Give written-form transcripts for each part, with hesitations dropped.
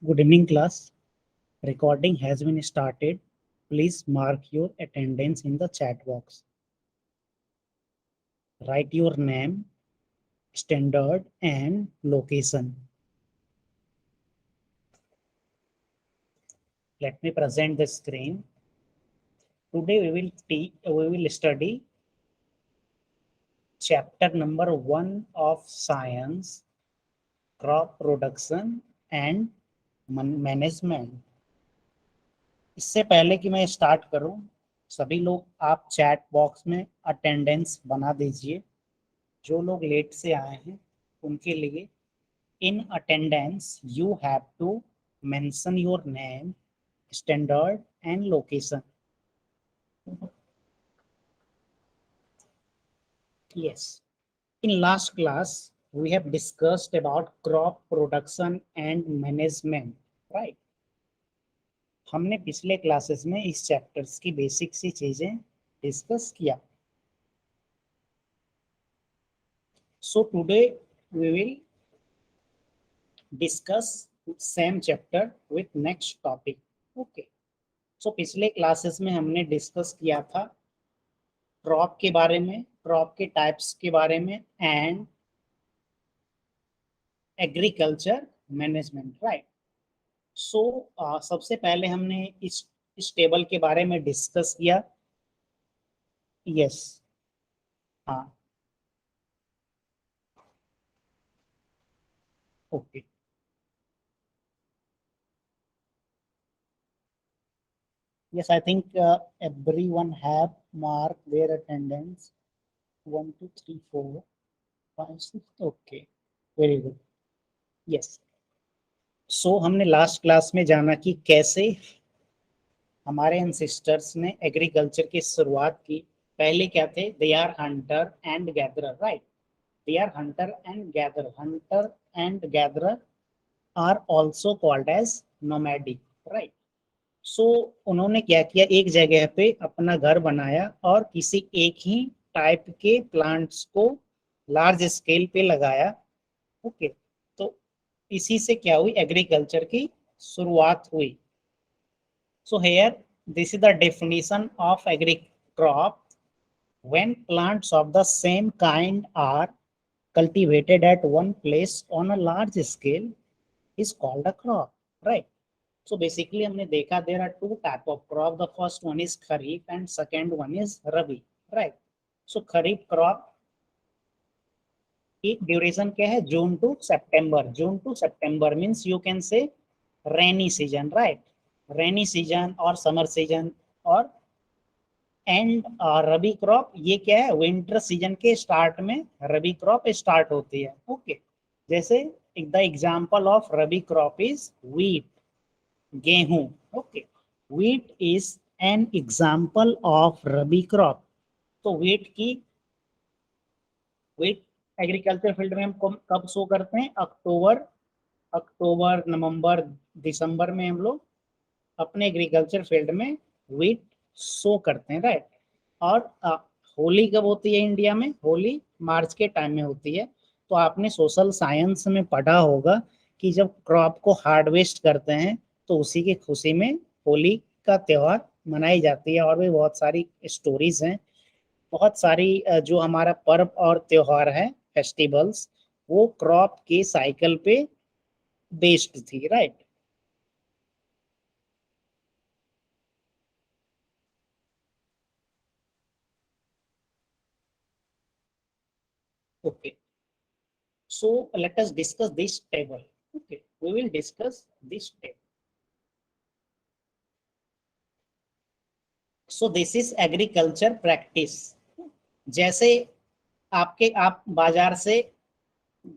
Good evening, class. Recording has been started. Please mark your attendance in the chat box. Write your name, standard, and location. Let me present the screen. Today we will study chapter number 1 of science, crop production and management. इससे पहले कि मैं start करूं, सभी लोग आप chat box में attendance बना दीजिए। जो लोग लेट से आए हैं उनके लिए in attendance you have to mention your name, standard and location. Yes, in last class we have discussed about crop production and management, right? हमने पिछले क्लासेस में इस चैप्टर्स की बेसिक सी चीजें डिस्कस किया। So today we will discuss same chapter with next topic. Okay. So पिछले classes में हमने डिस्कस किया था क्रॉप के बारे में, क्रॉप के टाइप्स के बारे में एंड एग्रीकल्चर मैनेजमेंट, राइट। सो सबसे पहले हमने इस टेबल के बारे में डिस्कस किया। यस, हाँ, okay. Yes, I think everyone have marked their attendance. 1, 2, 3, 4, 5, 6. Okay, very good. Yes. So हमने लास्ट क्लास में जाना कि कैसे हमारे एंसेस्टर्स ने एग्रीकल्चर की शुरुआत की। पहले क्या थे? They are hunter and gatherer, right. They are hunter and gatherer. Hunter and gatherer are also called as nomadic, right. So उन्होंने क्या किया, एक जगह पे अपना घर बनाया और किसी एक ही टाइप के प्लांट्स को लार्ज स्केल पे लगाया। ओके, तो इसी से क्या हुई, एग्रीकल्चर की शुरुआत हुई। So here, this is the definition of agri crop. When plants of the same kind are cultivated at one place on a large scale, is called a crop, right? So basically, हमने देखा there are two type of crop. The first one is kharif and second one is rabi, right? So kharif crop की duration क्या है? June to September. June to September means you can say rainy season, right. Rainy season और summer season. और and rabi crop ये क्या है? Winter season के start में रबी क्रॉप स्टार्ट होती है। ओके, जैसे the example of rabi crop is wheat, गेहूं। Okay, wheat is an example of rabi crop. तो व्हीट एग्रीकल्चर फील्ड में हम कब शो करते हैं? अक्टूबर, नवंबर, दिसंबर में हम लोग अपने एग्रीकल्चर फील्ड में व्हीट शो करते हैं, राइट। और होली कब होती है इंडिया में? होली मार्च के टाइम में होती है। तो आपने सोशल साइंस में पढ़ा होगा कि जब क्रॉप को हार्वेस्ट करते हैं तो उसी की खुशी में होली का त्योहार मनाई जाती है। और भी बहुत सारी स्टोरीज हैं, बहुत सारी जो हमारा पर्व और त्योहार है, फेस्टिवल्स, वो क्रॉप के साइकिल पे बेस्ड थी, right. Okay, so let us discuss this table. Okay, we will discuss this table. So this is agriculture practice. जैसे आप बाजार से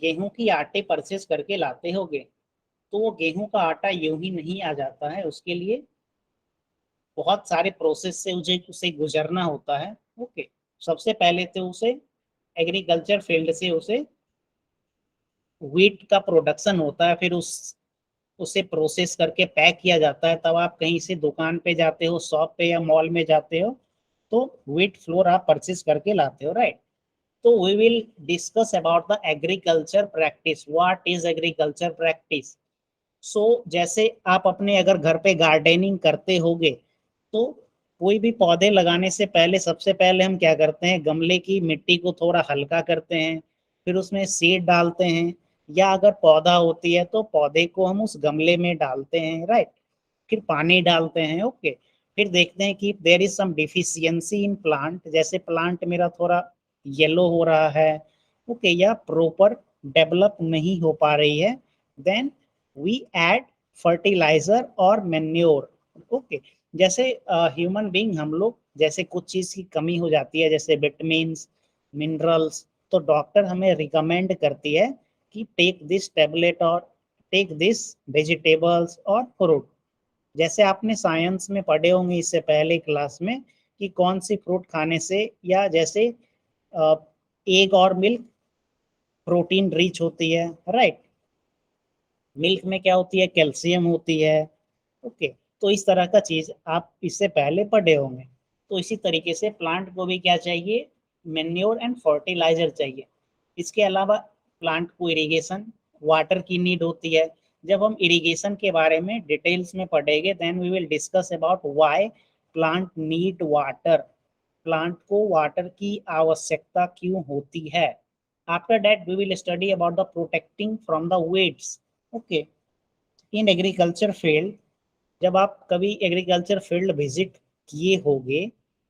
गेहूं की आटे परचेस करके लाते होगे, तो वो गेहूं का आटा यूं ही नहीं आ जाता है। उसके लिए बहुत सारे प्रोसेस से उसे गुजरना होता है। ओके, सबसे पहले तो उसे एग्रीकल्चर फील्ड से उसे व्हीट का प्रोडक्शन होता है, फिर उसे प्रोसेस करके पैक किया जाता है। तब आप कहीं से दुकान पे जाते हो, शॉप पे या मॉल में जाते हो, तो व्हीट फ्लोर आप परचेस करके लाते हो, राइट। तो we will discuss about the agriculture practice. What is agriculture practice? जैसे आप अपने अगर घर पे गार्डनिंग करते होगे तो कोई भी पौधे लगाने से पहले सबसे पहले हम क्या करते हैं, गमले की मिट्टी को थोड़ा हल्का करते हैं, फिर उसमें सीड डालते हैं, या अगर पौधा होती है तो पौधे को हम उस गमले में डालते हैं, राइट। फिर पानी डालते हैं, ओके। फिर देखते हैं कि there is some deficiency in plant, जैसे प्लांट मेरा थोड़ा येलो हो रहा है, ओके, या प्रॉपर डेवलप नहीं हो पा रही है, देन वी ऐड फर्टिलाइजर और मेन्योर, ओके। जैसे ह्यूमन बीइंग हम लोग, जैसे कुछ चीज की कमी हो जाती है जैसे विटामिन मिनरल्स, तो डॉक्टर हमें रिकमेंड करती है कि टेक दिस टेबलेट और टेक दिस वेजिटेबल्स और फ्रूट। जैसे आपने साइंस में पढ़े होंगे इससे पहले क्लास में कि कौन सी फ्रूट खाने से, या जैसे एग और मिल्क प्रोटीन रिच होती है, राइट। मिल्क में क्या होती है, कैल्शियम होती है, ओके। तो इस तरह का चीज आप इससे पहले पढ़े होंगे। तो इसी तरीके से प्लांट को भी क्या चाहिए, मेन्योर एंड फर्टिलाइजर चाहिए। इसके अलावा प्लांट को इरिगेशन वाटर की नीड होती है। जब हम इरिगेशन के बारे में डिटेल्स में पढ़ेंगे then we will discuss about why plant need water, plant को वाटर की आवश्यकता क्यों होती है। After that we will study about the protecting from the weeds, okay. In agriculture field, जब आप कभी एग्रीकल्चर फील्ड विजिट किए होंगे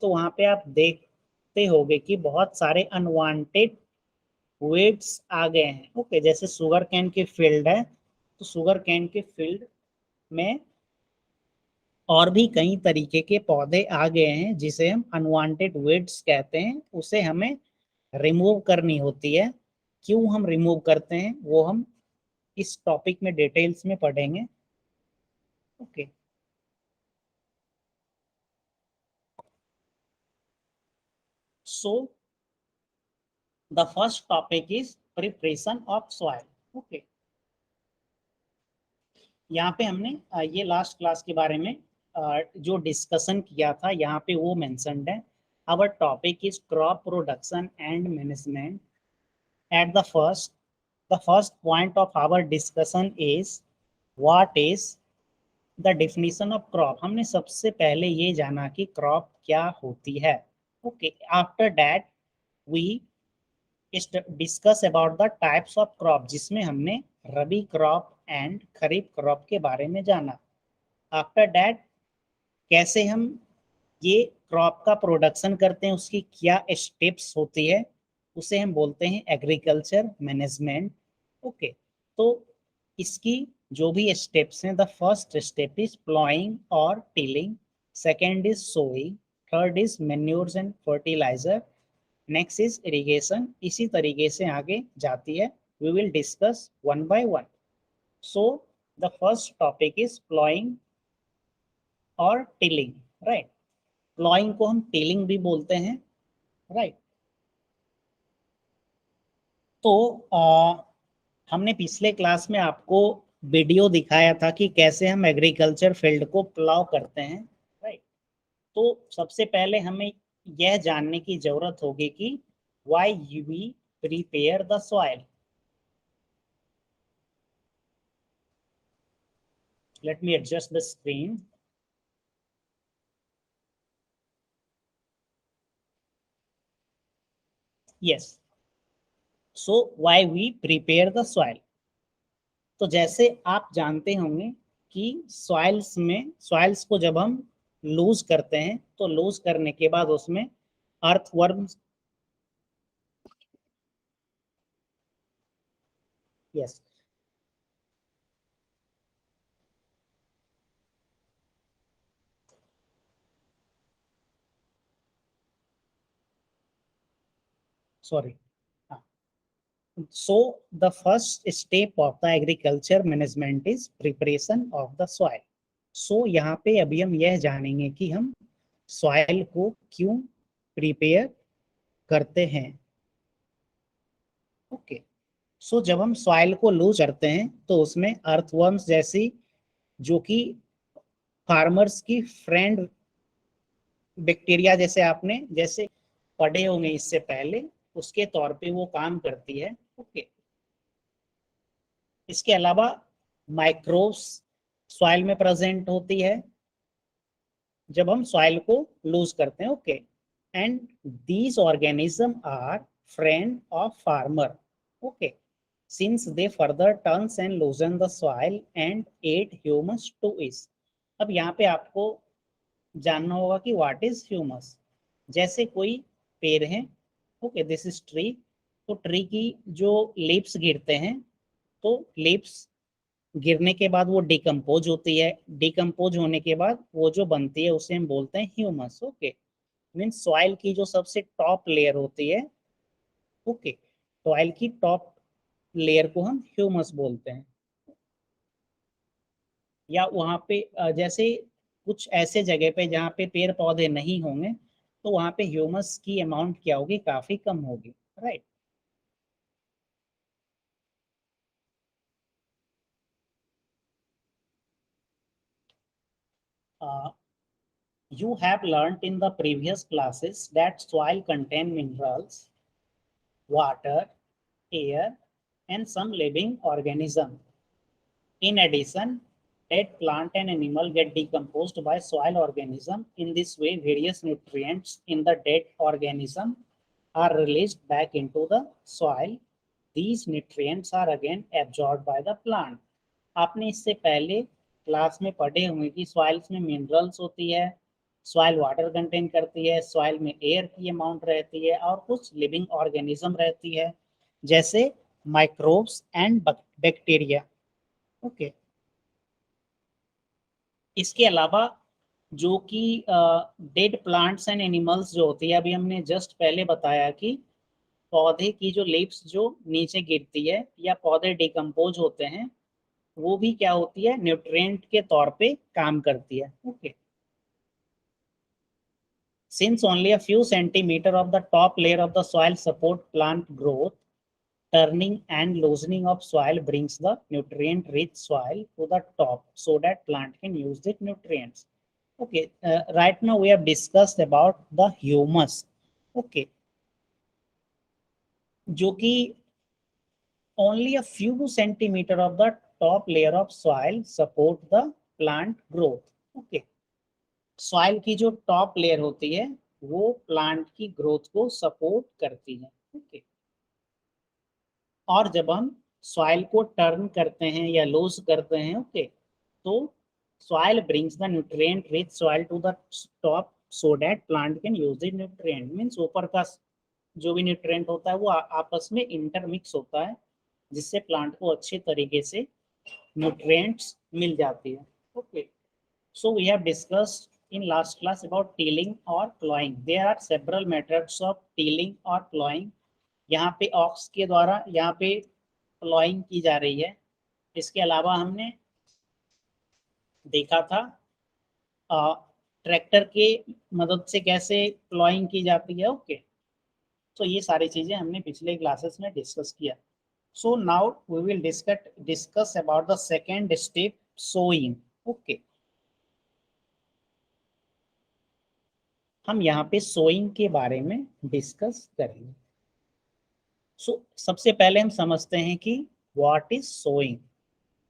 तो वहां पे आप देखते होंगे कि बहुत सारे अनवांटेड वेट्स आ गए हैं, ओके। जैसे शुगर कैन के फील्ड है, तो शुगर कैन के फील्ड में और भी कई तरीके के पौधे आ गए हैं जिसे हम अनवांटेड वेट्स कहते हैं, उसे हमें रिमूव करनी होती है। क्यों हम रिमूव करते हैं वो हम इस टॉपिक में डिटेल्स में पढ़ेंगे, okay. So the first topic is preparation of soil, okay. यहाँ पे हमने ये लास्ट क्लास के बारे में जो डिस्कशन किया था यहाँ पे वो मेंशन्ड है। Our topic is crop production and management. At the first point of our discussion is what is the definition of crop. हमने सबसे पहले ये जाना कि क्रॉप क्या होती है, okay. After that we discuss about the types of crop, जिसमें हमने rabi crop and kharif crop के बारे में जाना। आफ्टर दैट कैसे हम ये क्रॉप का प्रोडक्शन करते हैं, उसकी क्या स्टेप्स होती है, उसे हम बोलते हैं एग्रीकल्चर मैनेजमेंट, ओके। तो इसकी जो भी स्टेप्स हैं, the first step is ploughing और tilling, second is sowing, third is manures and fertiliser, next is irrigation. इसी तरीके से आगे जाती है, we will discuss one by one. So the first topic is ploughing और टिलिंग, राइट। प्लॉइंग को हम टिलिंग भी बोलते हैं, राइट। तो हमने पिछले क्लास में आपको वीडियो दिखाया था कि कैसे हम एग्रीकल्चर फील्ड को प्लाव करते हैं, राइट। तो सबसे पहले हमें यह जानने की जरूरत होगी कि why we prepare the soil. Let me adjust the screen. Yes, so why we prepare the soil. तो जैसे आप जानते होंगे कि सॉइल्स को जब हम लूज करते हैं तो लूज करने के बाद उसमें earthworm, yes, sorry, so the first step of the agriculture management is preparation of the soil. So यहाँ पे अभी हम यह जानेंगे कि हम सॉइल को क्यों प्रिपेयर करते हैं, ओके। सो जब हम सॉइल को लूज करते हैं तो उसमें अर्थवर्म्स जैसी, जो कि फार्मर्स की फ्रेंड बैक्टीरिया, जैसे आपने जैसे पढ़े होंगे इससे पहले, उसके तौर पे वो काम करती है, ओके। इसके अलावा माइक्रोब्स सॉइल में प्रेजेंट होती है जब हम सॉइल को लूज करते हैं, okay. And these organism are friend of farmer, okay, since they further turns and loosen the soil and add humus to इस। अब यहाँ पे आपको जानना होगा कि व्हाट इज ह्यूमस। जैसे कोई पेड़ है, ओके, दिस इज ट्री, तो ट्री की जो लीव्स गिरते हैं, तो लीव्स गिरने के बाद वो डिकम्पोज होती है, डिकम्पोज होने के बाद वो जो बनती है उसे हम बोलते हैं ह्यूमस, ओके। मीन्स सॉइल की जो सबसे टॉप लेयर होती है, ओके, सॉइल की टॉप लेयर को हम ह्यूमस बोलते हैं। या वहाँ पे जैसे कुछ ऐसे जगह पे जहाँ पे पेड़ पौधे नहीं होंगे, तो वहाँ पे ह्यूमस की अमाउंट क्या होगी, काफी कम होगी, right. You have learned in the previous classes that soil contain minerals, water, air, and some living organism. In addition, dead plant and animal get decomposed by soil organism. In this way, various nutrients in the dead organism are released back into the soil. These nutrients are again absorbed by the plant. आपने इससे पहले class में पढ़े होंगे कि soils में minerals होती है, सॉइल वाटर कंटेन करती है, सॉइल में एयर की अमाउंट रहती है और कुछ लिविंग ऑर्गेनिज्म रहती है जैसे माइक्रोब्स एंड बैक्टीरिया, ओके। इसके अलावा जो कि डेड प्लांट्स एंड एनिमल्स जो होती है, अभी हमने जस्ट पहले बताया कि पौधे की जो लीव्स जो नीचे गिरती है या पौधे डिकम्पोज होते हैं, वो भी क्या होती है, न्यूट्रिएंट के तौर पे काम करती है, okay. Since only a few centimeters of the top layer of the soil support plant growth, turning and loosening of soil brings the nutrient-rich soil to the top so that plant can use the nutrients. Okay, right now we have discussed about the humus. Okay, जो कि only a few centimeters of the top layer of soil support the plant growth. Okay, soil की जो top layer होती है वो plant की growth को support करती है, ओके। और जब हम सॉइल को टर्न करते हैं या लूज करते हैं, ओके, तो soil brings the nutrient rich soil to the top so that plant can use the nutrient. Means ऊपर का जो भी न्यूट्रिएंट होता है वो आपस में इंटरमिक्स होता है, जिससे प्लांट को अच्छे तरीके से न्यूट्रिएंट्स मिल जाती है, okay. So we have discussed in last class about tilling or plowing. There are several methods of tilling or plowing. यहाँ पे ऑक्स के द्वारा यहाँ पे प्लॉइंग की जा रही है। इसके अलावा हमने देखा था ट्रैक्टर के मदद से कैसे प्लॉइंग की जाती है, ओके। तो ये सारी चीजें हमने पिछले क्लासेस में डिस्कस किया। So now we will discuss about the second step, sowing, okay. हम यहाँ पे सोइंग के बारे में डिस्कस करेंगे। सबसे पहले हम समझते हैं कि व्हाट इज सोइंग।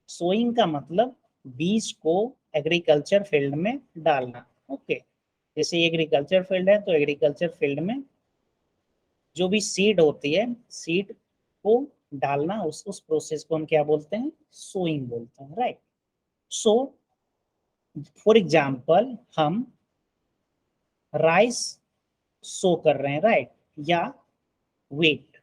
सोइंग का मतलब बीज को एग्रीकल्चर फील्ड में डालना, ओके। जैसे एग्रीकल्चर फील्ड है तो एग्रीकल्चर फील्ड में जो भी सीड होती है, सीड को डालना, उस प्रोसेस को हम क्या बोलते हैं, सोइंग बोलते हैं, राइट। सो फॉर एग्जाम्पल हम राइस सो कर रहे हैं, राइट, या वेट।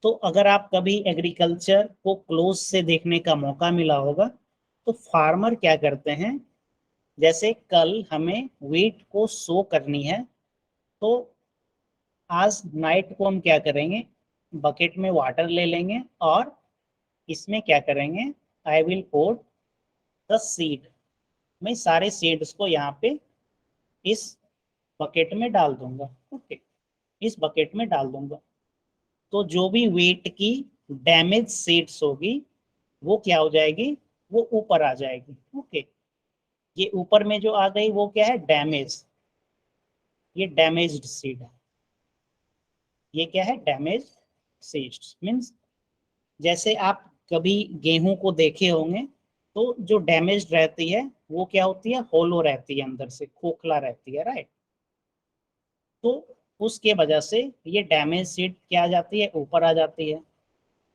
तो अगर आप कभी एग्रीकल्चर को क्लोज से देखने का मौका मिला होगा तो फार्मर क्या करते हैं, जैसे कल हमें व्हीट को सो करनी है, तो आज नाइट को हम क्या करेंगे, बकेट में वाटर ले लेंगे और इसमें क्या करेंगे, I will pour the seed. मैं सारे सीड्स को यहाँ पे इस बकेट में डाल दूंगा, ओके, इस बकेट में डाल दूंगा। तो जो भी वेट की डैमेज सीड्स होगी वो क्या हो जाएगी, वो ऊपर आ जाएगी, ओके। ये ऊपर में जो आ गई वो क्या है, डैमेज, ये डैमेज्ड सीड है। ये क्या है, डैमेज सीड्स। मीन्स जैसे आप कभी गेहूं को देखे होंगे तो जो डैमेज रहती है वो क्या होती है, होलो रहती है, अंदर से खोखला रहती है, राइट। तो उसके वजह से ये डैमेज सीड क्या आ जाती है, ऊपर आ जाती है।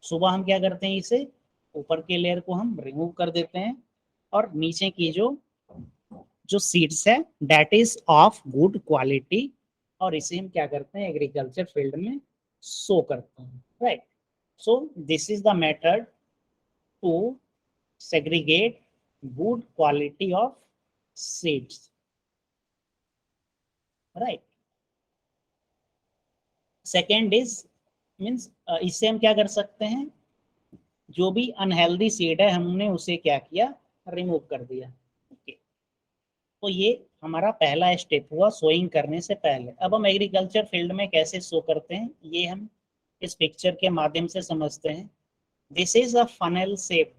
सुबह हम क्या करते हैं, इसे ऊपर के लेयर को हम रिमूव कर देते हैं और नीचे की जो जो सीड्स है that is of good quality, और इसे हम क्या करते हैं, एग्रीकल्चर फील्ड में सो करते हैं, right. So this is the method to segregate good quality of seeds, right. Second is means इससे हम क्या कर सकते हैं, जो भी अनहेल्दी सीड है हमने उसे क्या किया, रिमूव कर दिया, ओके। तो ये हमारा पहला स्टेप हुआ सोइंग करने से पहले। अब हम एग्रीकल्चर फील्ड में कैसे सो करते हैं ये हम इस पिक्चर के माध्यम से समझते हैं। This is a funnel shape.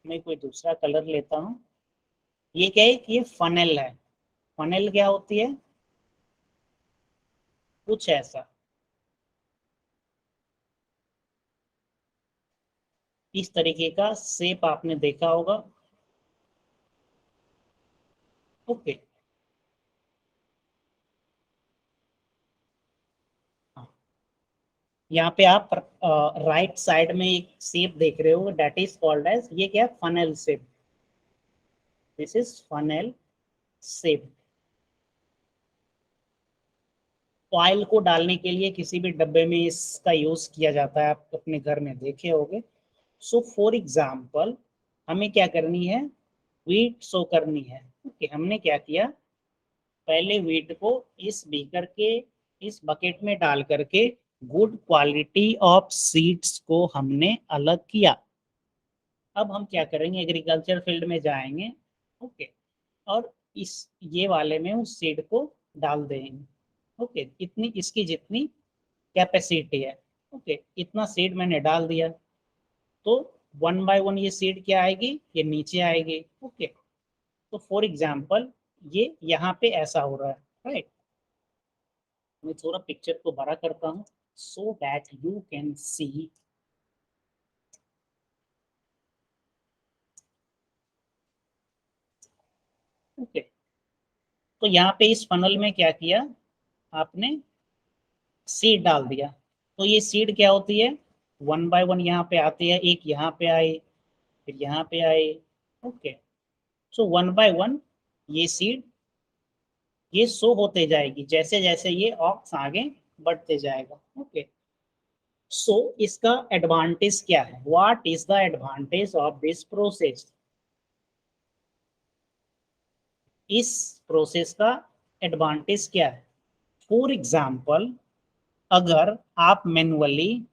मैं कोई दूसरा कलर लेता हूँ। ये क्या है कि ये फनल है। फनल क्या होती है, कुछ ऐसा इस तरीके का शेप आपने देखा होगा, ओके। यहाँ पे आप राइट साइड में एक शेप देख रहे हो, दैट इज कॉल्ड एज, ये क्या है, funnel shape. This is funnel shape. Oil को डालने के लिए किसी भी डब्बे में इसका यूज किया जाता है, आप अपने घर में देखे होंगे। सो फॉर एग्जाम्पल हमें क्या करनी है, वीट सो करनी है, ओके। हमने क्या किया, पहले वीट को इस बीकर के इस बकेट में डाल करके गुड क्वालिटी ऑफ सीड्स को हमने अलग किया। अब हम क्या करेंगे, एग्रीकल्चर फील्ड में जाएंगे, ओके, और इस ये वाले में उस सीड को डाल देंगे, ओके। इतनी इसकी जितनी कैपेसिटी है, ओके, इतना सीड मैंने डाल दिया। तो वन बाय वन ये सीड क्या आएगी, ये नीचे आएगी, ओके। तो फॉर एग्जाम्पल ये यहाँ पे ऐसा हो रहा है, राइट। मैं थोड़ा पिक्चर को बड़ा करता हूँ so that you can see, okay. तो यहाँ पे इस फनल में क्या किया आपने, सीड डाल दिया। तो ये सीड क्या होती है, वन बाय वन यहाँ पे आती है, एक यहाँ पे आई, फिर यहाँ पे आई, okay. So one by one ये सीड ये शो होते जाएगी, जैसे जैसे ये ऑक्स आगे बढ़ते जाएगा, ओके। सो इसका एडवांटेज क्या है, what is the advantage of this process. इस प्रोसेस का एडवांटेज क्या है, फॉर एग्जाम्पल अगर आप मैनुअली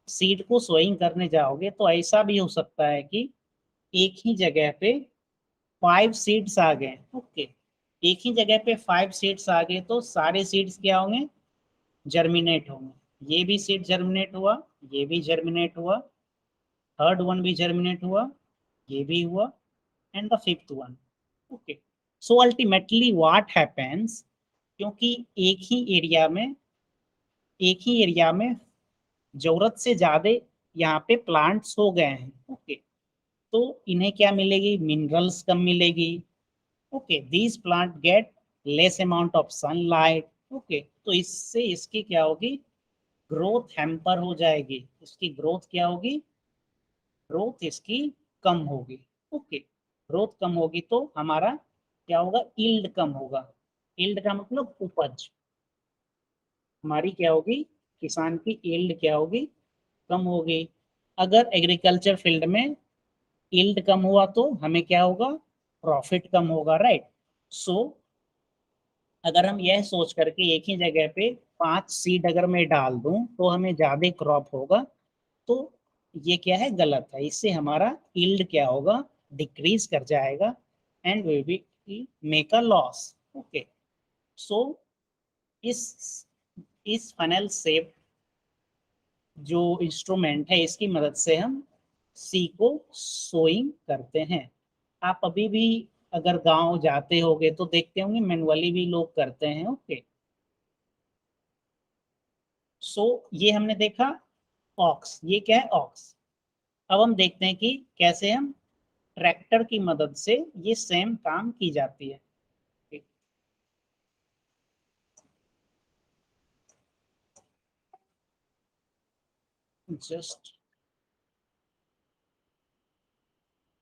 सीड को सोइंग करने जाओगे तो ऐसा भी हो सकता है कि एक ही जगह पे 5 सीड्स आ गए, ओके। एक ही जगह पे 5 सीड्स आ गए तो सारे सीड्स क्या होंगे, जर्मिनेट होंगे। ये भी सीड जर्मिनेट हुआ, ये भी जर्मिनेट हुआ, थर्ड वन भी जर्मिनेट हुआ, ये भी हुआ, and the fifth one, okay. So ultimately what happens, क्योंकि एक ही एरिया में जरूरत से ज्यादा यहाँ पे प्लांट्स हो गए हैं, ओके। तो इन्हें क्या मिलेगी, मिनरल्स कम मिलेगी, okay. These plant get less amount of sunlight, okay. तो इससे इसकी क्या होगी, ग्रोथ हैम्पर हो जाएगी। इसकी ग्रोथ क्या होगी, ग्रोथ इसकी कम होगी, ओके। ग्रोथ कम होगी तो हमारा क्या होगा, यील्ड कम होगा। यील्ड का मतलब उपज, हमारी क्या होगी, किसान की यील्ड क्या होगी, कम होगी। अगर एग्रीकल्चर फील्ड में यील्ड कम हुआ तो हमें क्या होगा, प्रॉफिट कम होगा, राइट। सो अगर हम यह सोच करके एक ही जगह पे 5 सीड अगर मैं डाल दूं तो हमें ज्यादा क्रॉप होगा, तो ये क्या है, गलत है। इससे हमारा यील्ड क्या होगा, डिक्रीज कर जाएगा, and we will make a loss, okay. So इस इस फनल शेप जो इंस्ट्रूमेंट है इसकी मदद से हम सी को सोइंग करते हैं। आप अभी भी अगर गांव जाते होगे तो देखते होंगे मैनुअली भी लोग करते हैं, ओके। सो ये हमने देखा ऑक्स, ये क्या है, ऑक्स। अब हम देखते हैं कि कैसे हम ट्रैक्टर की मदद से ये सेम काम की जाती है। जस्ट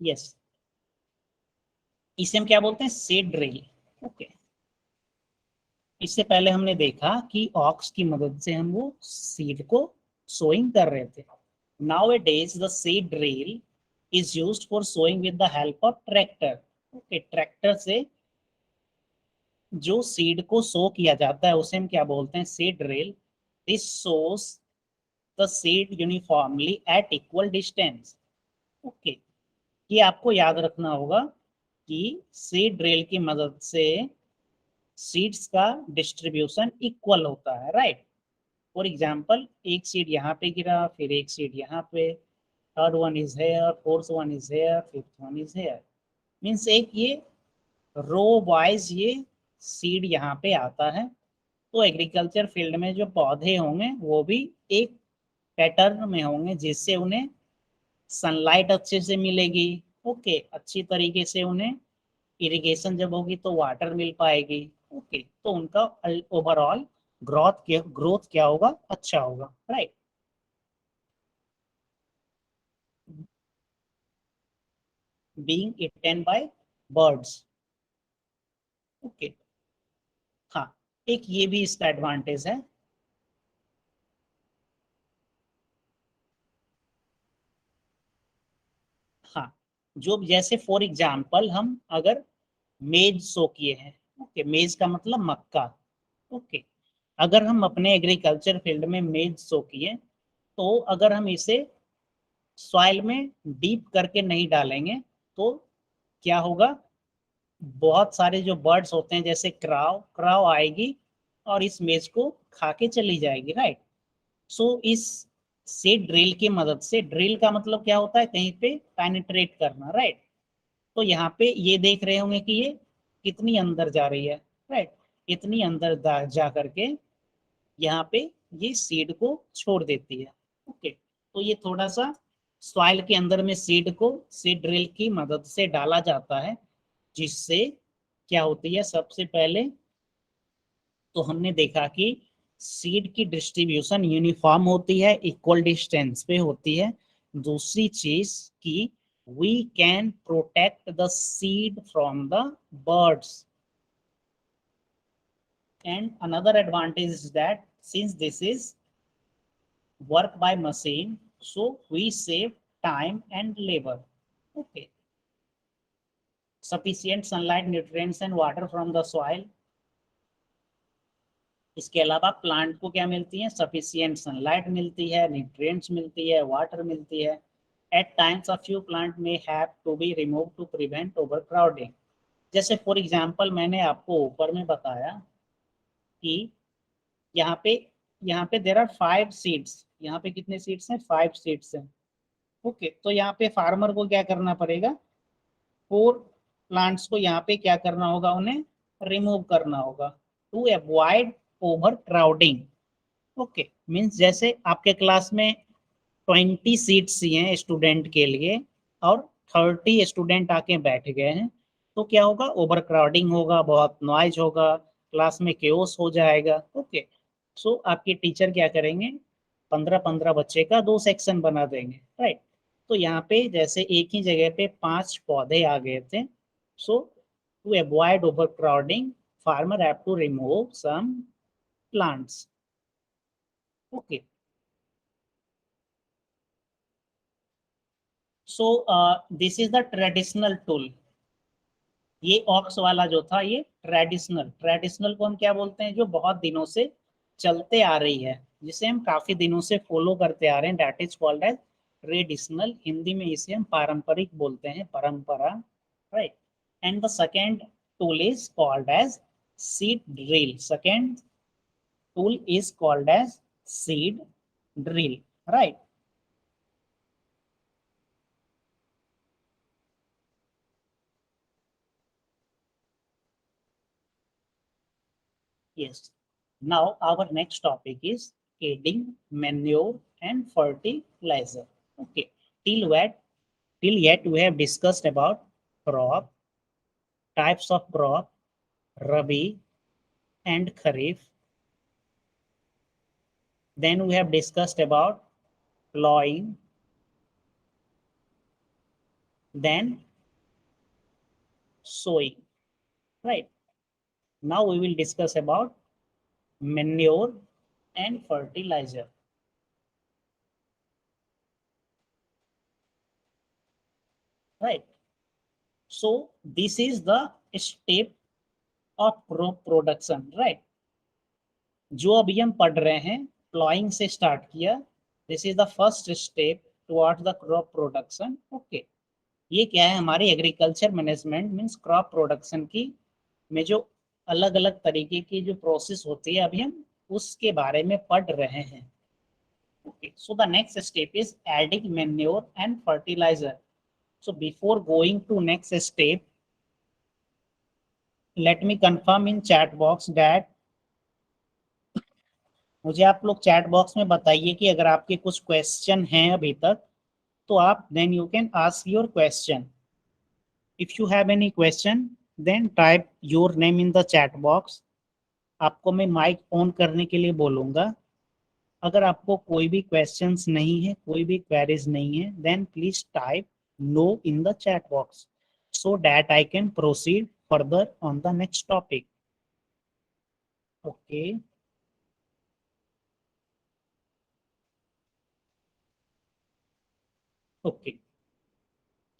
यस, इसे हम क्या बोलते हैं, सीड ड्रिल। ओके, इससे पहले हमने देखा कि ऑक्स की मदद से हम वो सीड को सोइंग कर रहे थे। Nowadays the seed drill is used for sowing with the help of tractor। Okay, tractor से जो सीड को सो किया जाता है उसे हम क्या बोलते हैं, seed drill. This sows the seed uniformly at equal distance. Okay, ये आपको याद रखना होगा कि सीड ड्रिल की मदद से सीड्स का डिस्ट्रीब्यूशन इक्वल होता है, राइट। फॉर एग्जाम्पल, एक सीड यहाँ पे गिरा, फिर एक सीड यहाँ पे, third one is here, fourth one is here, fifth one is here. Means एक ये रो वाइज ये सीड यहाँ पे आता है। तो एग्रीकल्चर फील्ड में जो पौधे होंगे वो भी एक पैटर्न में होंगे, जिससे उन्हें सनलाइट अच्छे से मिलेगी। ओके, अच्छी तरीके से उन्हें इरिगेशन जब होगी तो वाटर मिल पाएगी। ओके, तो उनका ओवरऑल ग्रोथ क्या होगा, अच्छा होगा, right. Being eaten by birds. Okay, हाँ, एक ये भी इसका एडवांटेज है। हाँ, जो जैसे फॉर एग्जाम्पल हम अगर मेज सो किए हैं, ओके, मेज का मतलब मक्का। ओके, अगर हम अपने एग्रीकल्चर फील्ड में मेज सो किए, तो अगर हम इसे सॉइल में डीप करके नहीं डालेंगे तो क्या होगा, बहुत सारे जो बर्ड्स होते हैं जैसे क्राव क्राव आएगी और इस मेज को खा के चली जाएगी, राइट। सो इस सीड ड्रिल की मदद से, ड्रिल का मतलब क्या होता है, कहीं पे पेनिट्रेट करना, राइट। तो यहाँ पे ये देख रहे होंगे कि ये कितनी अंदर जा रही है, राइट। इतनी अंदर जा करके यहाँ पे ये सीड को छोड़ देती है। ओके, तो ये थोड़ा सा सॉइल के अंदर में सीड को सीड ड्रिल की मदद से डाला जाता है, जिससे क्या होती है, सबसे पहले तो हमने देखा कि सीड की डिस्ट्रीब्यूशन यूनिफॉर्म होती है, इक्वल डिस्टेंस पे होती है। दूसरी चीज कि we can protect the seed from the birds. And another advantage is that since this is work by machine, so we save time and labor। Okay, sufficient sunlight, nutrients and water from the soil। इसके अलावा plant को क्या मिलती है, sufficient sunlight मिलती है, nutrients मिलती है, वाटर मिलती है। At times a few plant may have to be remove to prevent overcrowding. जैसे फॉर एग्जांपल मैंने आपको ऊपर में बताया कि यहाँ पे यहाँ पे देर आर 5 सीड्स, यहाँ पे कितने सीड्स हैं, 5 सीड्स हैं। ओके, तो यहाँ पे फार्मर को क्या करना पड़ेगा, 4 प्लांट्स को यहाँ पे क्या करना होगा, उन्हें रिमूव करना होगा to avoid overcrowding. Okay, means जैसे आपके क्लास में 20 सीट्स ही हैं स्टूडेंट के लिए और 30 स्टूडेंट आके बैठ गए हैं, तो क्या होगा, ओवर क्राउडिंग होगा, बहुत नॉइज होगा, क्लास में केओस हो जाएगा। ओके, सो आपके टीचर क्या करेंगे, 15-15 बच्चे का 2 सेक्शन बना देंगे, राइट। तो यहाँ पे जैसे एक ही जगह पे 5 पौधे आ गए थे, so to avoid overcrowding farmer have to remove some plants. Okay, so this is the traditional tool. ये ऑक्स वाला जो था ये ट्रेडिशनल, ट्रेडिशनल को हम क्या बोलते हैं, जो बहुत दिनों से चलते आ रही है, जिसे हम काफी दिनों से फॉलो करते आ रहे हैं, that is called as traditional. Hindi में इसे हम पारंपरिक बोलते हैं, परंपरा, right. And the second tool is called as seed drill. Second tool is called as seed drill, right. Yes. Now our next topic is adding manure and fertilizer. Okay. till yet we have discussed about crop, types of crop, Rabi and Kharif. Then we have discussed about plowing, then sowing, right? Now we will discuss about manure and fertilizer, right? So this is the step of crop production, right? जो अभी हम पढ़ रहे हैं ploughing से start किया, this is the first step towards the crop production. Okay, ये क्या है, हमारी agriculture management means crop production की में जो अलग अलग तरीके की जो प्रोसेस होती है अभी हम उसके बारे में पढ़ रहे हैं। Okay, so the next step is adding manure and fertiliser. So before going to next step, let me confirm in chat box that, मुझे आप लोग चैट बॉक्स में बताइए कि अगर आपके कुछ क्वेश्चन हैं अभी तक, तो आप then you can ask your question. If you have any question then type your name in the chat box. आपको मैं माइक ऑन करने के लिए बोलूंगा। अगर आपको कोई भी क्वेश्चंस नहीं है, कोई भी क्वेरीज नहीं है, then please type no in the chat box so that I can proceed further on the next topic. Okay. Okay.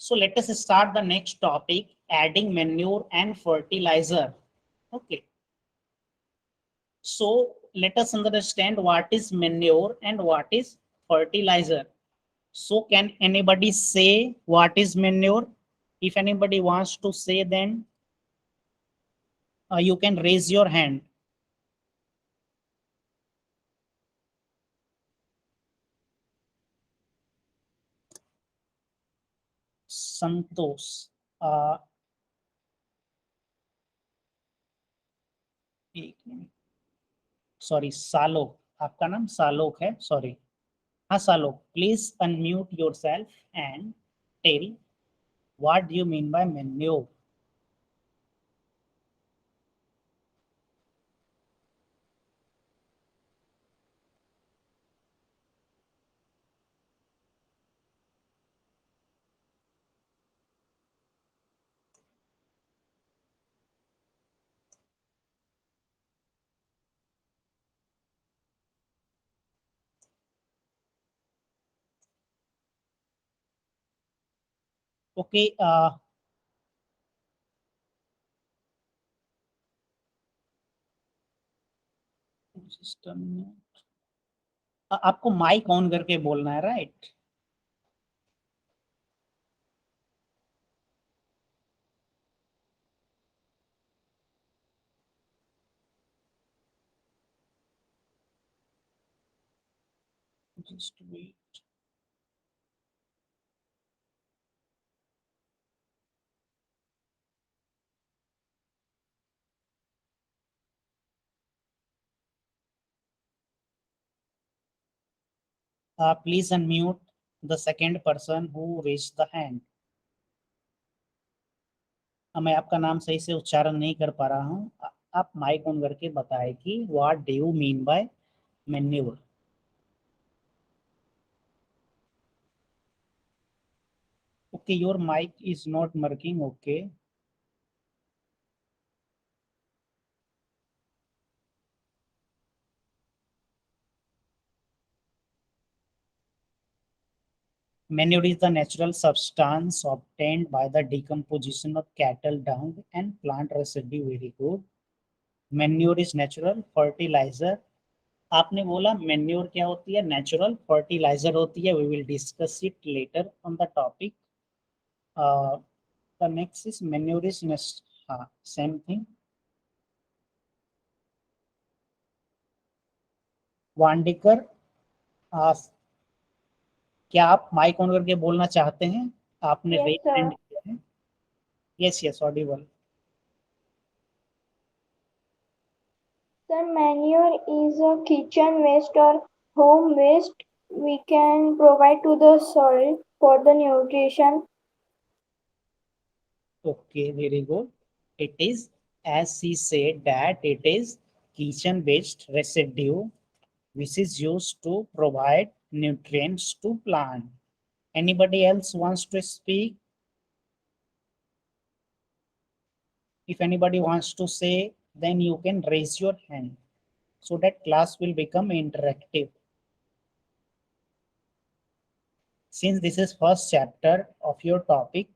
So let us start the next topic, adding manure and fertilizer. Okay. So let us understand what is manure and what is fertilizer. So can anybody say what is manure? If anybody wants to say, then you can raise your hand. Santosh. एक मिनट, sorry Salok, आपका नाम सालोक है, sorry. हाँ Salok, please unmute yourself and tell what do you mean by manure. Okay, system में आपको mic on करके बोलना है, right? Just wait. Please unmute the second person who raise the hand. मैं आपका नाम सही से उच्चारण नहीं कर पा रहा हूँ, आप माइक ऑन करके बताएं कि what do you mean by manure. Okay, your mic is not working. Okay. Manure is the natural substance obtained by the decomposition of cattle dung and plant residue. Very good. Manure is natural fertilizer. आपने बोला manure क्या होती है? Natural fertilizer होती है. We will discuss it later on the topic. The next is manure is same thing. Wandekar, क्या आप mic on करके बोलना चाहते हैं? आपने Yes, रेज sir. हैंड किया है। Yes yes, Audible. Sir, manure is a kitchen waste or home waste We can provide to the soil for the nutrition. Okay, very good. It is, as she said, that it is kitchen waste residue which is used to provide nutrients to plant. Anybody else wants to speak? If anybody wants to say, then you can raise your hand so that class will become interactive. Since this is first chapter of your topic,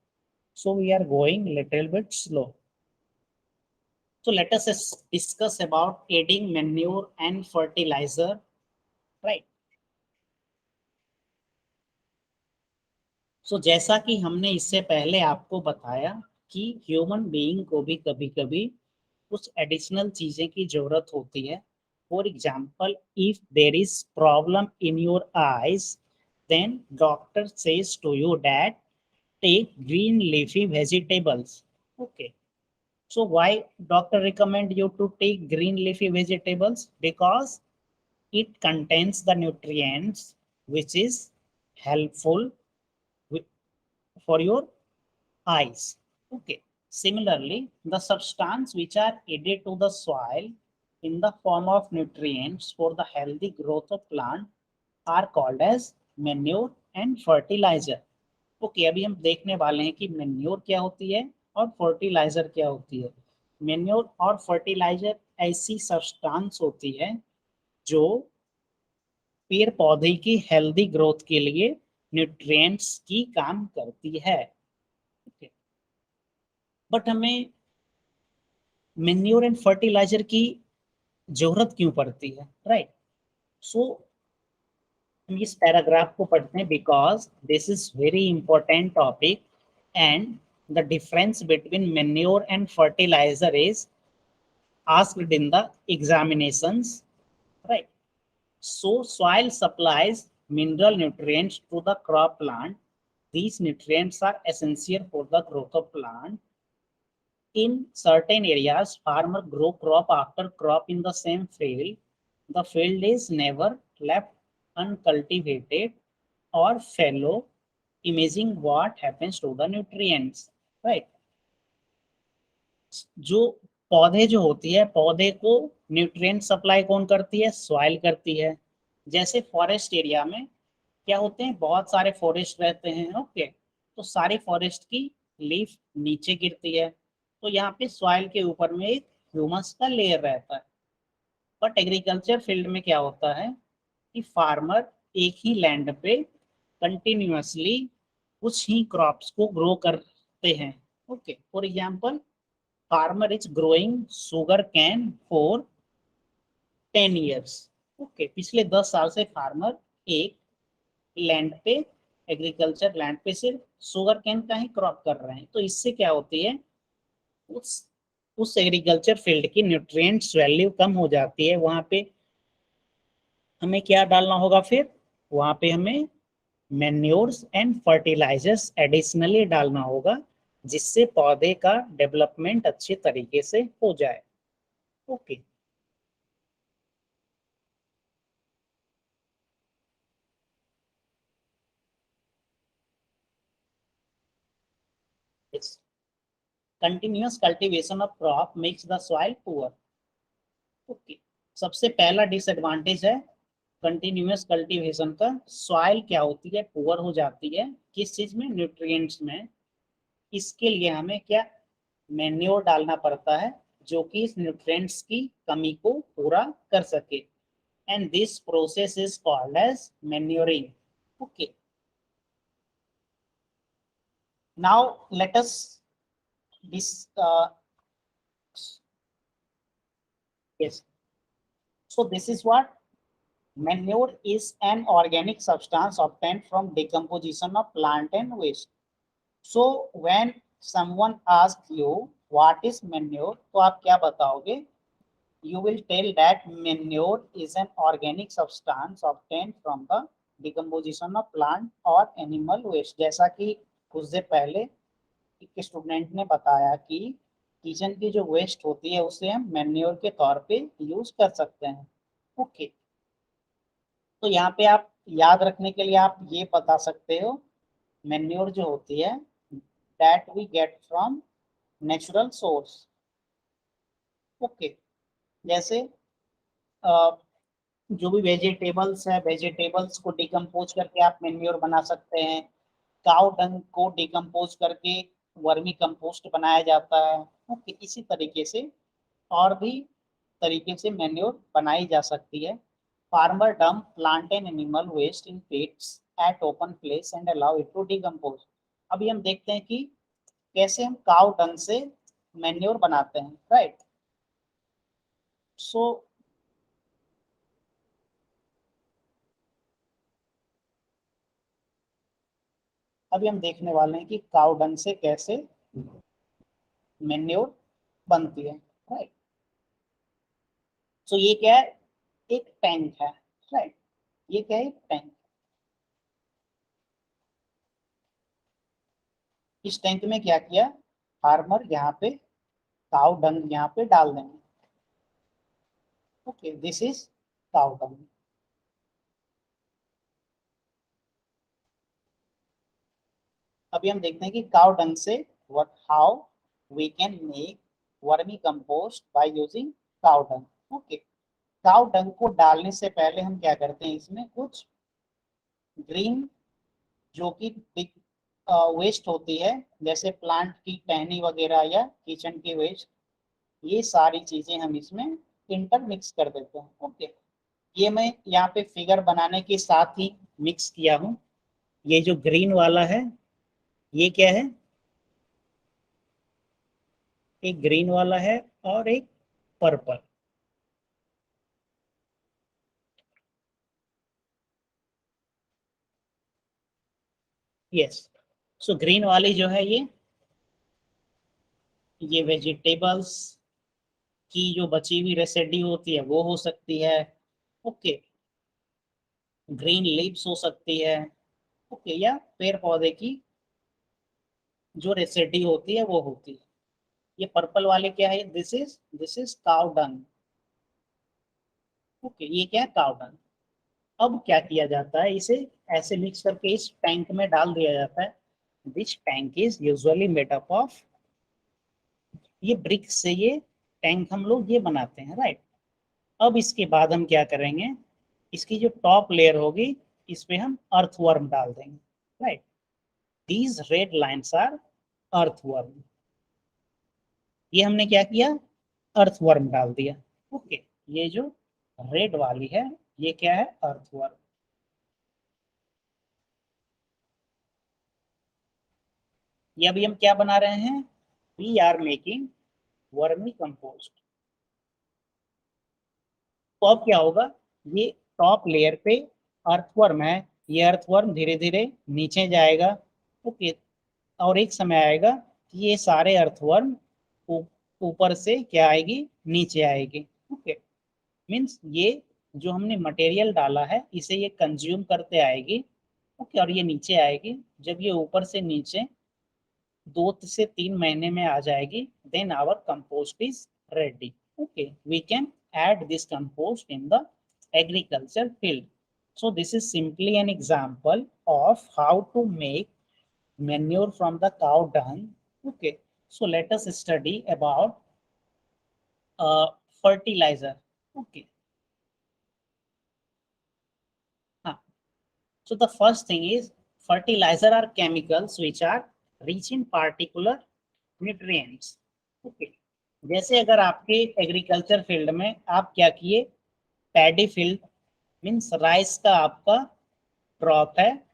so we are going little bit slow. So let us discuss about adding manure and fertilizer, right? So जैसा कि हमने इससे पहले आपको बताया कि human being को भी कभी कभी कुछ एडिशनल चीजें की जरूरत होती है. For example, if there is problem in your eyes, then doctor says to you that take green leafy vegetables. Okay, so why doctor recommend you to take green leafy vegetables? Because it contains the nutrients which is helpful for your eyes. Okay. Similarly, the substance which are added to the soil in the form of nutrients for the healthy growth of plant are called as manure and fertilizer. Okay, अभी हम देखने वाले हैं कि manure क्या होती है और फर्टिलाइजर क्या होती है. मेन्योर और फर्टिलाइजर ऐसी सब्सटेंस होती है जो पेड़ पौधे की हेल्दी ग्रोथ के लिए न्यूट्रिएंट्स की काम करती है. बट हमें मेन्योर एंड फर्टिलाइजर की जरूरत क्यों पड़ती है, राइट? सो हम इस पैराग्राफ को पढ़ते हैं because this is very important topic and the difference between manure and fertilizer is asked in the examinations, right? So soil supplies mineral nutrients to the crop plant. These nutrients are essential for the growth of plant. In certain areas, farmer grow crop after crop in the same field. The field is never left uncultivated or fallow, imaging what happens to the nutrients, right? जो पौधे जो होती है, पौधे को nutrient supply कौन करती है? सॉइल करती है. जैसे फॉरेस्ट एरिया में क्या होते हैं, बहुत सारे फॉरेस्ट रहते हैं. ओके, तो सारे फॉरेस्ट की लीफ नीचे गिरती है, तो यहाँ पे सॉइल के ऊपर में एक ह्यूमस का लेयर रहता है. बट एग्रीकल्चर फील्ड में क्या होता है कि फार्मर एक ही लैंड पे कंटिन्यूअसली कुछ ही क्रॉप्स को ग्रो करते हैं. Okay, for example, farmer is growing sugar cane for 10 years. Okay, पिछले 10 साल से फार्मर एक लैंड पे, एग्रीकल्चर लैंड पे सिर्फ शुगर कैन का ही क्रॉप कर रहे हैं. तो इससे क्या होती है, उस उस एग्रीकल्चर फील्ड की न्यूट्रिएंट्स वैल्यू कम हो जाती है. वहां पे हमें क्या डालना होगा फिर? वहां पे हमें मैन्योर्स एंड फर्टिलाइजर्स एडिशनली डालना होगा, जिससे पौधे का डेवलपमेंट अच्छे तरीके से हो जाए. Okay, continuous cultivation of crop makes the soil poor. Okay, सबसे पहला डिसएडवांटेज है कंटिन्यूअस कल्टीवेशन का. सॉइल क्या होती है? पुअर हो जाती है. किस चीज में? न्यूट्रिएंट्स में. इसके लिए हमें क्या मैन्योर डालना पड़ता है, जो कि इस न्यूट्रिएंट्स की कमी को पूरा कर सके. And this process is called as manuring. Okay, now let us this yes, so this is what manure is: an organic substance obtained from decomposition of plant and waste. So when someone asks you what is manure, तो आप क्या बताओगे? You will tell that manure is an organic substance obtained from the decomposition of plant or animal waste. जैसा कि कुछ देर पहले एक student ने बताया कि किचन की जो वेस्ट होती है उसे हम मैन्योर के तौर पे यूज कर सकते हैं. ओके, तो यहाँ पे आप याद रखने के लिए आप ये बता सकते हो, मैन्योर जो होती है that we get from natural source. Okay, जैसे जो भी वेजिटेबल्स है, वेजिटेबल्स को डिकम्पोज करके आप मैन्योर बना सकते हैं। काउ डंग को डिकम्पोज करके वर्मी कंपोस्ट बनाया जाता है। ओके, इसी तरीके से और भी तरीके से मैन्योर बनाई जा सकती है। Farmer dump plant and animal waste in pits at open place and allow it to decompose. अभी हम देखते हैं कि कैसे हम काउ डंग से मैन्योर बनाते हैं, राइट। सो अभी हम देखने वाले हैं कि काउ डंग से कैसे मैन्योर बनती है, राइट। सो ये क्या है, एक टैंक है, राइट। ये क्या है, एक टैंक। इस टैंक में क्या किया, फार्मर यहाँ पे काउ डंग यहाँ पे डाल देंगे। Okay, this is cow dung. अभी हम देखते हैं कि काउ डंग से what how we can make vermi compost by using cow dung. Okay, cow dung को डालने से पहले हम क्या करते हैं, इसमें कुछ ग्रीन जो कि वेस्ट होती है, जैसे प्लांट की टहनी वगैरह या किचन की वेस्ट, ये सारी चीजें हम इसमें इंटर मिक्स कर देते हैं। ओके, ये मैं यहाँ पे फिगर बनाने के साथ ही मिक्स किया हूँ। ये जो ग्रीन वाला है ये क्या है, एक ग्रीन वाला है और एक पर्पल। यस, सो ग्रीन वाली जो है ये वेजिटेबल्स की जो बची हुई रेसिड्यू होती है वो हो सकती है। ओके, ग्रीन लीव्स हो सकती है। ओके, या पेड़ पौधे की जो रेसिड्यू होती है वो होती है। ये पर्पल वाले क्या है, this is cow dung. Okay, ये क्या है, काउ डंग। अब क्या किया जाता है, इसे ऐसे मिक्स करके इस टैंक में डाल दिया जाता है। This tank is usually made up of, ये ब्रिक से ये टैंक हम लोग ये बनाते हैं, राइट। अब इसके बाद हम क्या करेंगे, इसकी जो टॉप लेयर होगी इस पे हम अर्थवर्म डाल देंगे, right. These red lines are earthworm. ये हमने क्या किया, अर्थवर्म डाल दिया। ओके, ये जो रेड वाली है ये क्या है, अर्थवर्म। ये अभी हम क्या बना रहे हैं, we are making vermi compost. तो अब क्या होगा, ये टॉप लेयर पे अर्थवर्म है, ये अर्थवर्म धीरे धीरे नीचे जाएगा। ओके, और एक समय आएगा कि ये सारे अर्थवर्म ऊपर से क्या आएगी, नीचे आएगी। ओके, मीन्स ये जो हमने मटेरियल डाला है इसे ये कंज्यूम करते आएगी। ओके, और ये नीचे आएगी। जब ये ऊपर से नीचे 2 से 3 महीने में आ जाएगी, then our compost is ready. Okay, we can add this compost in the agriculture field. So this is simply an example of how to make manure from the cow dung. Okay, so let us study about fertilizer. Okay, so the first thing is fertilizer are chemicals which are rich in particular nutrients. Okay, जैसे अगर आपके agriculture field में आप क्या किए, paddy field means rice का आपका crop है,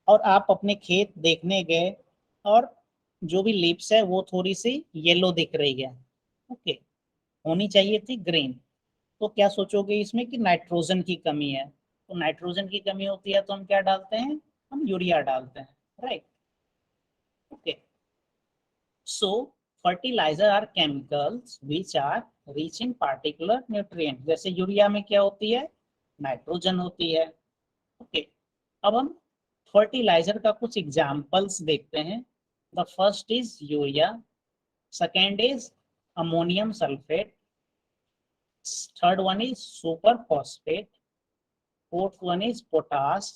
और आप अपने खेत देखने गए और जो भी लीव्स है वो थोड़ी सी येलो दिख रही है। ओके, होनी चाहिए थी ग्रीन। तो क्या सोचोगे इसमें कि नाइट्रोजन की कमी है। तो नाइट्रोजन की कमी होती है तो हम क्या डालते हैं, हम यूरिया डालते हैं, right. Okay, so fertilizer are chemicals which are rich in particular nutrient. जैसे यूरिया में क्या होती है, नाइट्रोजन होती है। ओके, अब हम फर्टिलाइजर का कुछ एग्जाम्पल्स देखते हैं। The first is urea, second is ammonium sulphate, third one is super phosphate, fourth one is potash,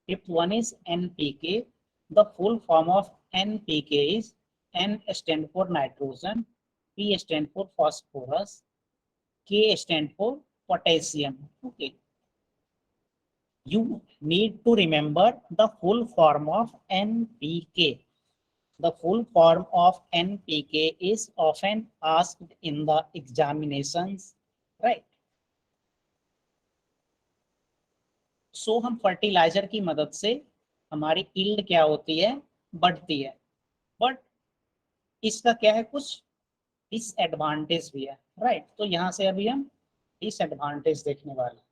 fifth one is NPK. The full form of NPK is N stand for nitrogen, P stand for phosphorus, K stand for potassium. Okay. You need to remember the full form of NPK. The full form of NPK is often asked in the examinations, right? सो हम fertiliser की मदद से हमारी yield क्या होती है, बढ़ती है, बट इसका क्या है, कुछ डिसएडवांटेज भी है, राइट? तो यहाँ से अभी हम डिसएडवांटेज देखने वाले हैं।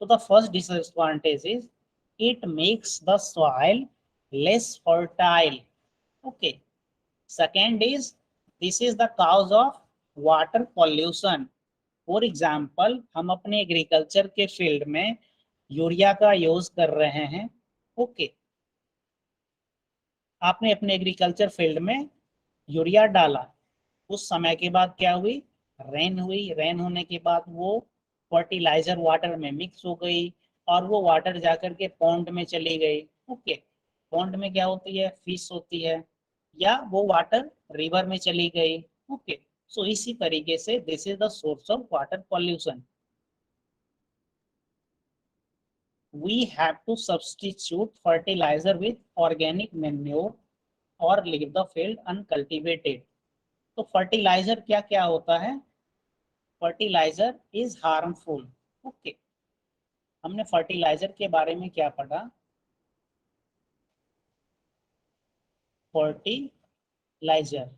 तो the first disadvantage is it makes the soil less fertile. Okay. Second is this is the cause of water pollution. For example, हम अपने एग्रीकल्चर के फील्ड में यूरिया का यूज कर रहे हैं। ओके। आपने अपने एग्रीकल्चर फील्ड में यूरिया डाला, उस समय के बाद क्या हुई, रेन हुई, रेन होने के बाद वो फर्टिलाइजर वाटर में मिक्स हो गई और वो वाटर जाकर के पॉन्ड में चली गई। ओके। पॉन्ड में क्या होती है, फिश होती है, या वो वाटर रिवर में चली गई। ओके। सो इसी तरीके से this is the source of water pollution. We have to substitute fertilizer with organic manure or leave the field uncultivated. तो फर्टिलाइजर क्या क्या होता है, फर्टिलाइजर इज हार्मफुल। ओके। हमने फर्टिलाइजर के बारे में क्या पढ़ा, फर्टिलाइजर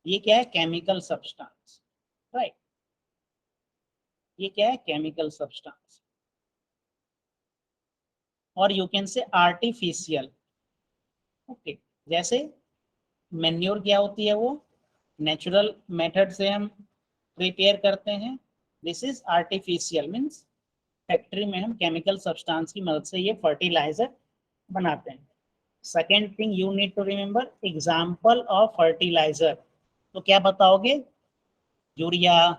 ये क्या है, केमिकल सब्सटेंस, राइट? ये क्या है, केमिकल सब्सटेंस, और यू कैन से आर्टिफिशियल। ओके। जैसे मैन्योर क्या होती है, वो नेचुरल मेथड से हम प्रिपेयर करते हैं। This is artificial, means factory में हम केमिकल सब्सटेंस की मदद से ये फर्टिलाइजर बनाते हैं। Second thing you need to remember, example of fertilizer. तो क्या बताओगे, urea,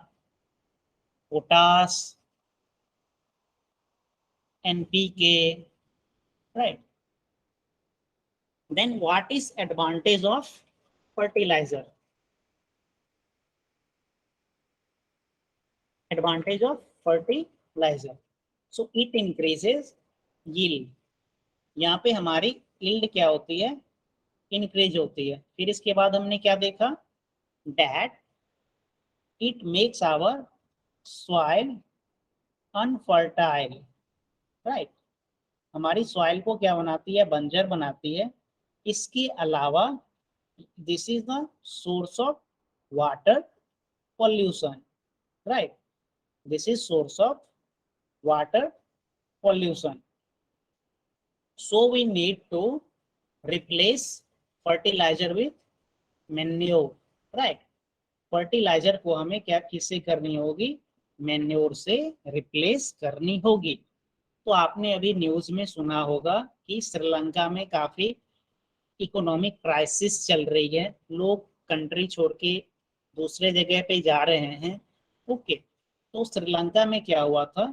potash, NPK, right? Then what is advantage of fertilizer? Advantage of fertilizer, so it increases yield. यहाँ पे हमारी यील्ड क्या होती है, इंक्रीज होती है। फिर इसके बाद हमने क्या देखा, that it makes our soil unfertile, right? हमारी सॉइल को क्या बनाती है, बंजर बनाती है। इसके अलावा this is the source of water pollution, right? This is source of water pollution. So we need to replace fertilizer with manure, right? Fertilizer को हमें क्या किससे करनी होगी, मैन्योर से रिप्लेस करनी होगी। तो आपने अभी न्यूज में सुना होगा कि श्रीलंका में काफी इकोनॉमिक क्राइसिस चल रही है, लोग कंट्री छोड़ के दूसरे जगह पे जा रहे हैं। ओके। तो श्रीलंका में क्या हुआ था,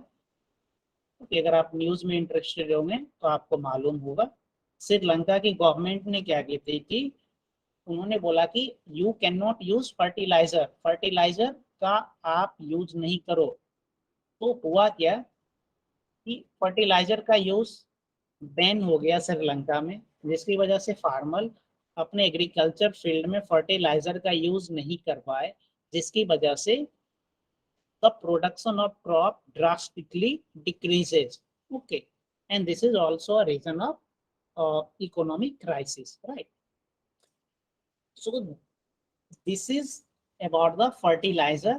कि अगर आप न्यूज में इंटरेस्टेड होंगे तो आपको मालूम होगा, श्रीलंका की गवर्नमेंट ने क्या की थी कि उन्होंने बोला कि you can not use fertilizer, fertilizer का आप यूज नहीं करो। तो हुआ क्या कि फर्टिलाइजर का यूज बैन हो गया श्रीलंका में, जिसकी वजह से फार्मर अपने एग्रीकल्चर फील्ड में फर्टिलाइजर का यूज नहीं कर पाए, जिसकी वजह से the production of crop drastically decreases. Okay. And this is also a reason of economic crisis, right? So this is about the fertilizer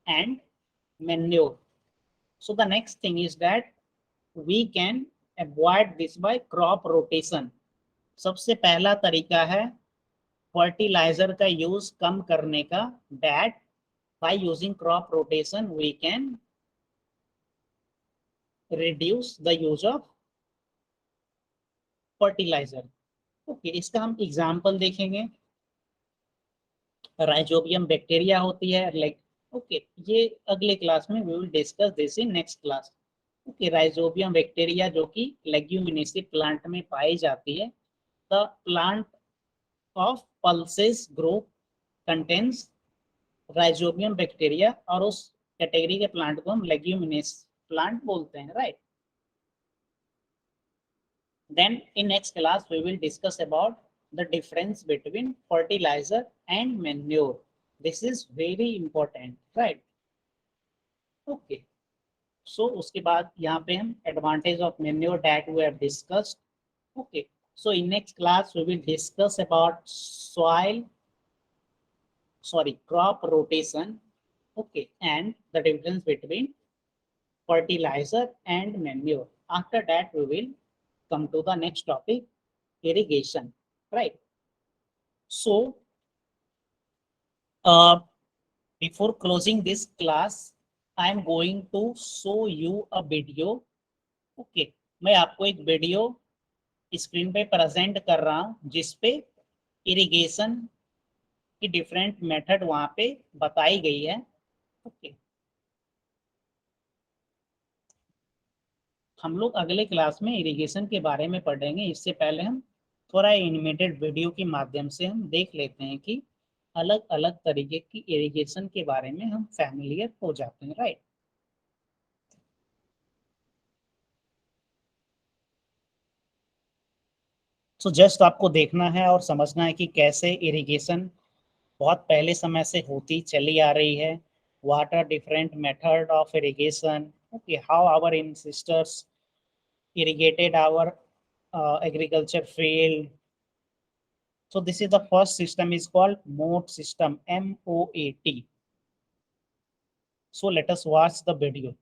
and manure. So the next thing is that we can avoid this by crop rotation. सबसे पहला तरीका है fertiliser का use कम करने का, that by using crop rotation we can reduce the use of fertilizer. Okay. इसका हम example देखेंगे, राइजोबियम बैक्टीरिया होती है, लाइक ओके। ये अगले क्लास में we will discuss this in next class. Okay, rhizobium bacteria जो कि लेग्यूमिनेसी प्लांट में पाई जाती है। The plant of pulses group contains rhizobium bacteria, और उस कैटेगरी के प्लांट को हम लेग्यूमिनेस प्लांट बोलते हैं, right. Then in next class we will discuss about the difference between fertilizer and manure. This is very important, right? Okay. So उसके बाद यहाँ पे हम advantage of manure that we have discussed. Okay. So in next class we will discuss about crop rotation. Okay, and the difference between fertilizer and manure. After that we will come to the next topic, irrigation, right? So Uh, before closing this class, I am going to show you a video. Okay, मैं आपको एक video screen पे present कर रहा हूँ जिसपे irrigation की different method वहां पे बताई गई है। ओके, हम लोग अगले क्लास में इरिगेशन के बारे में पढ़ेंगे। इससे पहले हम थोड़ा एनिमेटेड वीडियो के माध्यम से हम देख लेते हैं कि अलग अलग तरीके की इरिगेशन के बारे में हम फैमिलियर हो जाते हैं, राइट। सो जस्ट आपको देखना है और समझना है कि कैसे इरिगेशन बहुत पहले समय से होती चली आ रही है। What are different method of irrigation, okay, how our ancestors irrigated our agriculture field. So this is the first system is called moat system, MOAT. So let us watch the video.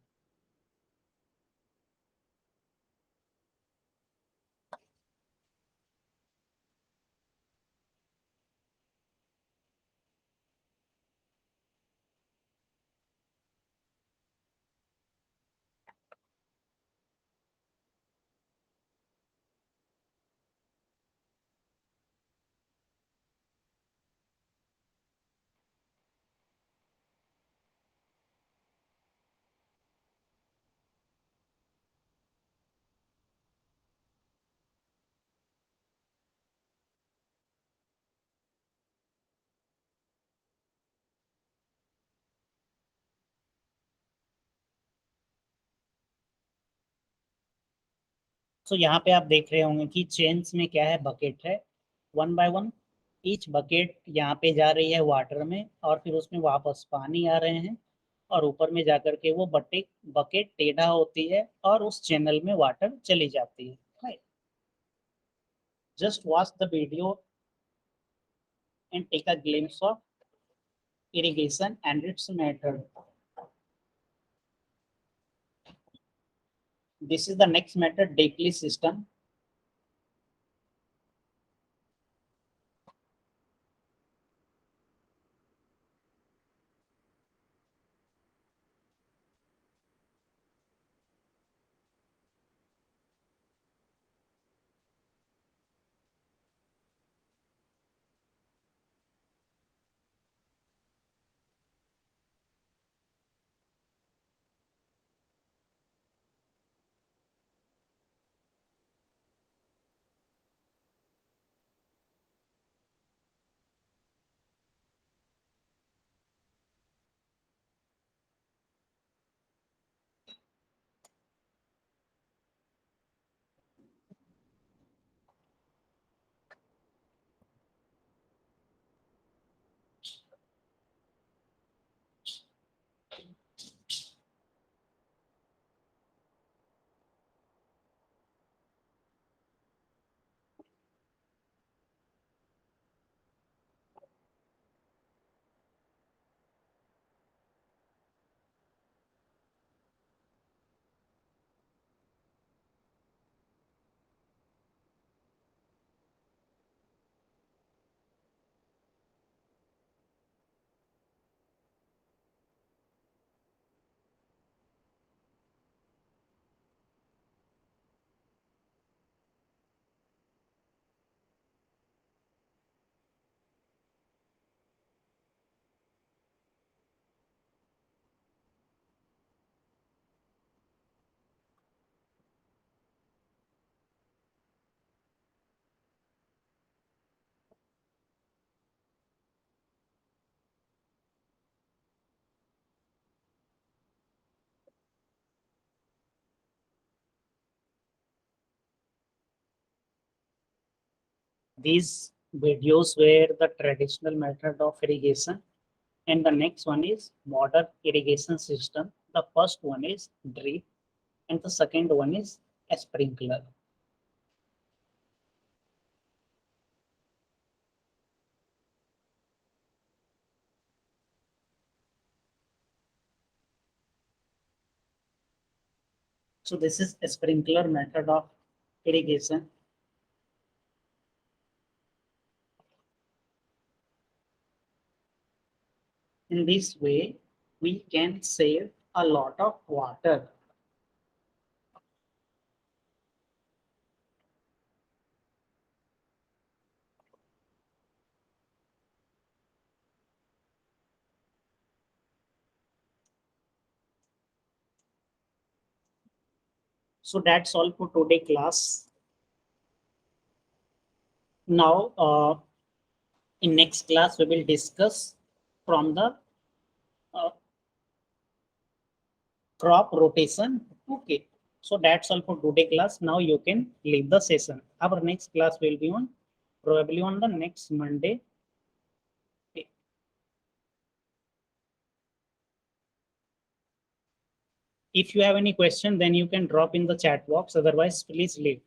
सो यहाँ पे आप देख रहे होंगे कि chains में क्या है, बकेट है। One by one each bucket यहाँ पे जा रही है वाटर में, और फिर उसमें वापस पानी आ रहे हैं, और ऊपर में जाकर के वो बकेट बकेट टेढ़ा होती है और उस चैनल में वाटर चली जाती है, right. Just watch the video and take a glimpse of irrigation and its method. This is the next method, Daily system. These videos were the traditional method of irrigation, and the next one is modern irrigation system. The first one is drip, and the second one is a sprinkler. So this is a sprinkler method of irrigation. In this way, we can save a lot of water. So that's all for today class. Now, in next class, we will discuss from the uh, crop rotation. Okay. So that's all for today class. Now you can leave the session. Our next class will be on probably on the next Monday. Okay. If you have any question, then you can drop in the chat box. Otherwise, please leave.